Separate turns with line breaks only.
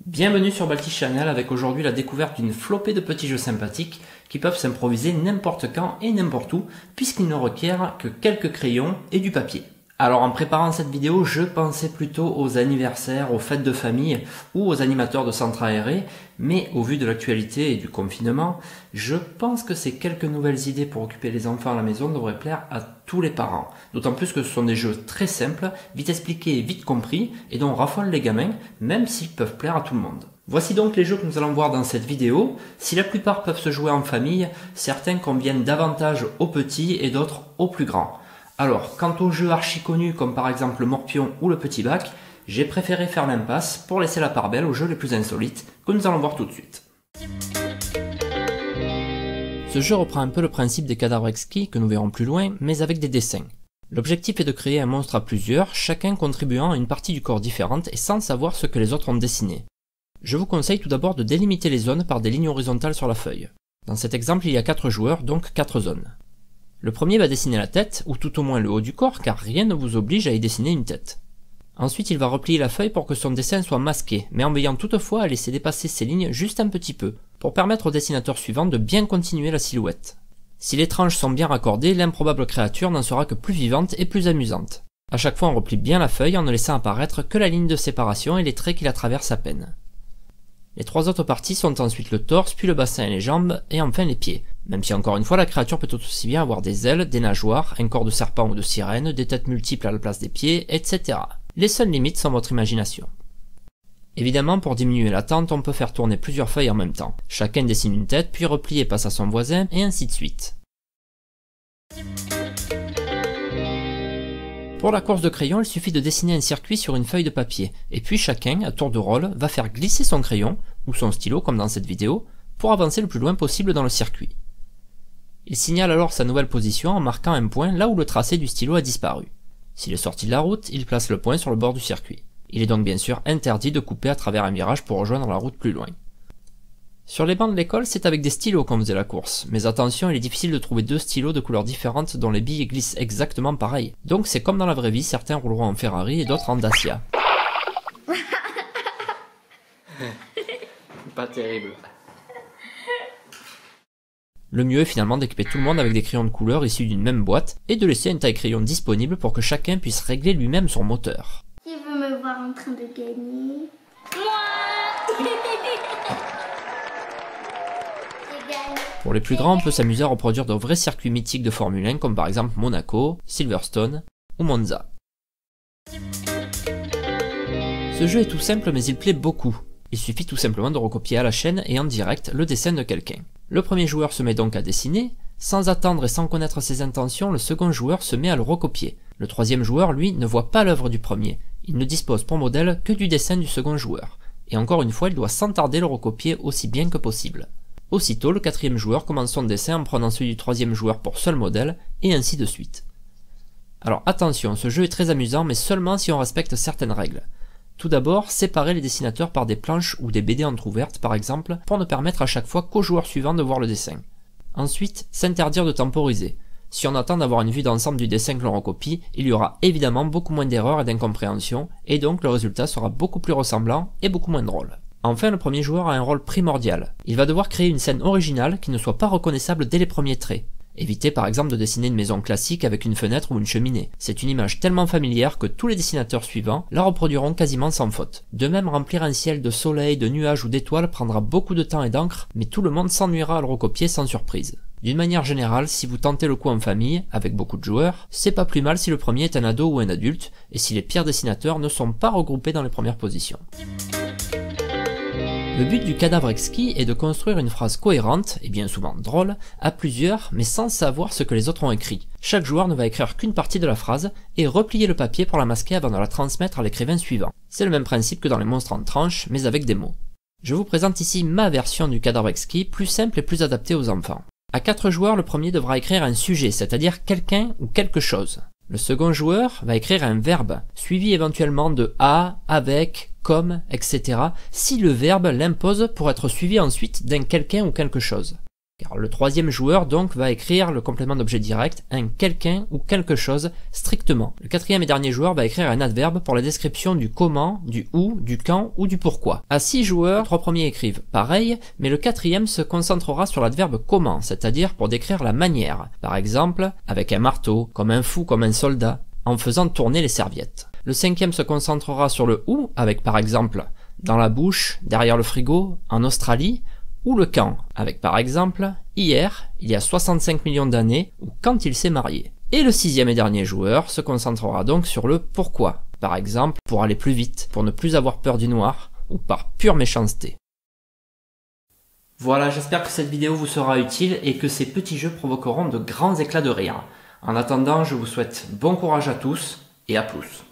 Bienvenue sur Balti Channel avec aujourd'hui la découverte d'une flopée de petits jeux sympathiques qui peuvent s'improviser n'importe quand et n'importe où puisqu'ils ne requièrent que quelques crayons et du papier. Alors en préparant cette vidéo, je pensais plutôt aux anniversaires, aux fêtes de famille ou aux animateurs de centres aérés, mais au vu de l'actualité et du confinement, je pense que ces quelques nouvelles idées pour occuper les enfants à la maison devraient plaire à tous les parents. D'autant plus que ce sont des jeux très simples, vite expliqués et vite compris, et dont raffolent les gamins, même s'ils peuvent plaire à tout le monde. Voici donc les jeux que nous allons voir dans cette vidéo. Si la plupart peuvent se jouer en famille, certains conviennent davantage aux petits et d'autres aux plus grands. Alors, quant aux jeux archi connus comme par exemple le Morpion ou le Petit Bac, j'ai préféré faire l'impasse pour laisser la part belle aux jeux les plus insolites que nous allons voir tout de suite. Ce jeu reprend un peu le principe des cadavres exquis que nous verrons plus loin, mais avec des dessins. L'objectif est de créer un monstre à plusieurs, chacun contribuant à une partie du corps différente et sans savoir ce que les autres ont dessiné. Je vous conseille tout d'abord de délimiter les zones par des lignes horizontales sur la feuille. Dans cet exemple, il y a 4 joueurs, donc 4 zones. Le premier va dessiner la tête, ou tout au moins le haut du corps, car rien ne vous oblige à y dessiner une tête. Ensuite, il va replier la feuille pour que son dessin soit masqué, mais en veillant toutefois à laisser dépasser ses lignes juste un petit peu, pour permettre au dessinateur suivant de bien continuer la silhouette. Si les tranches sont bien raccordées, l'improbable créature n'en sera que plus vivante et plus amusante. À chaque fois, on replie bien la feuille en ne laissant apparaître que la ligne de séparation et les traits qui la traversent à peine. Les 3 autres parties sont ensuite le torse, puis le bassin et les jambes, et enfin les pieds. Même si encore une fois la créature peut tout aussi bien avoir des ailes, des nageoires, un corps de serpent ou de sirène, des têtes multiples à la place des pieds, etc. Les seules limites sont votre imagination. Évidemment, pour diminuer l'attente, on peut faire tourner plusieurs feuilles en même temps. Chacun dessine une tête, puis replie et passe à son voisin, et ainsi de suite. Pour la course de crayon, il suffit de dessiner un circuit sur une feuille de papier, et puis chacun, à tour de rôle, va faire glisser son crayon, ou son stylo comme dans cette vidéo, pour avancer le plus loin possible dans le circuit. Il signale alors sa nouvelle position en marquant un point là où le tracé du stylo a disparu. S'il est sorti de la route, il place le point sur le bord du circuit. Il est donc bien sûr interdit de couper à travers un virage pour rejoindre la route plus loin. Sur les bancs de l'école, c'est avec des stylos qu'on faisait la course, mais attention, il est difficile de trouver 2 stylos de couleurs différentes dont les billes glissent exactement pareil. Donc c'est comme dans la vraie vie, certains rouleront en Ferrari et d'autres en Dacia. Pas terrible. Le mieux est finalement d'équiper tout le monde avec des crayons de couleur issus d'une même boîte et de laisser une taille crayon disponible pour que chacun puisse régler lui-même son moteur.
Qui veut me voir en train de gagner?
Pour les plus grands, on peut s'amuser à reproduire de vrais circuits mythiques de Formule 1 comme par exemple Monaco, Silverstone ou Monza. Ce jeu est tout simple mais il plaît beaucoup. Il suffit tout simplement de recopier à la chaîne et en direct le dessin de quelqu'un. Le premier joueur se met donc à dessiner, sans attendre et sans connaître ses intentions, le second joueur se met à le recopier. Le troisième joueur, lui, ne voit pas l'œuvre du premier, il ne dispose pour modèle que du dessin du second joueur. Et encore une fois, il doit sans tarder le recopier aussi bien que possible. Aussitôt, le quatrième joueur commence son dessin en prenant celui du troisième joueur pour seul modèle, et ainsi de suite. Alors attention, ce jeu est très amusant, mais seulement si on respecte certaines règles. Tout d'abord, séparer les dessinateurs par des planches ou des BD entrouvertes par exemple, pour ne permettre à chaque fois qu'au joueur suivant de voir le dessin. Ensuite, s'interdire de temporiser. Si on attend d'avoir une vue d'ensemble du dessin que l'on recopie, il y aura évidemment beaucoup moins d'erreurs et d'incompréhensions, et donc le résultat sera beaucoup plus ressemblant et beaucoup moins drôle. Enfin, le premier joueur a un rôle primordial. Il va devoir créer une scène originale qui ne soit pas reconnaissable dès les premiers traits. Évitez par exemple de dessiner une maison classique avec une fenêtre ou une cheminée. C'est une image tellement familière que tous les dessinateurs suivants la reproduiront quasiment sans faute. De même, remplir un ciel de soleil, de nuages ou d'étoiles prendra beaucoup de temps et d'encre, mais tout le monde s'ennuiera à le recopier sans surprise. D'une manière générale, si vous tentez le coup en famille, avec beaucoup de joueurs, c'est pas plus mal si le premier est un ado ou un adulte, et si les pires dessinateurs ne sont pas regroupés dans les premières positions. Le but du cadavre exquis est de construire une phrase cohérente, et bien souvent drôle, à plusieurs, mais sans savoir ce que les autres ont écrit. Chaque joueur ne va écrire qu'une partie de la phrase, et replier le papier pour la masquer avant de la transmettre à l'écrivain suivant. C'est le même principe que dans les monstres en tranches, mais avec des mots. Je vous présente ici ma version du cadavre exquis, plus simple et plus adaptée aux enfants. À 4 joueurs, le premier devra écrire un sujet, c'est-à-dire quelqu'un ou quelque chose. Le second joueur va écrire un verbe, suivi éventuellement de à, avec, comme, etc. si le verbe l'impose pour être suivi ensuite d'un quelqu'un ou quelque chose. Car le troisième joueur donc va écrire le complément d'objet direct, un quelqu'un ou quelque chose strictement. Le quatrième et dernier joueur va écrire un adverbe pour la description du comment, du où, du quand ou du pourquoi. À 6 joueurs, les 3 premiers écrivent pareil, mais le quatrième se concentrera sur l'adverbe comment, c'est-à-dire pour décrire la manière. Par exemple, avec un marteau, comme un fou, comme un soldat, en faisant tourner les serviettes. Le cinquième se concentrera sur le où, avec par exemple dans la bouche, derrière le frigo, en Australie, ou le quand, avec par exemple hier, il y a 65 millions d'années, ou quand il s'est marié. Et le sixième et dernier joueur se concentrera donc sur le pourquoi, par exemple pour aller plus vite, pour ne plus avoir peur du noir, ou par pure méchanceté. Voilà, j'espère que cette vidéo vous sera utile et que ces petits jeux provoqueront de grands éclats de rire. En attendant, je vous souhaite bon courage à tous et à plus.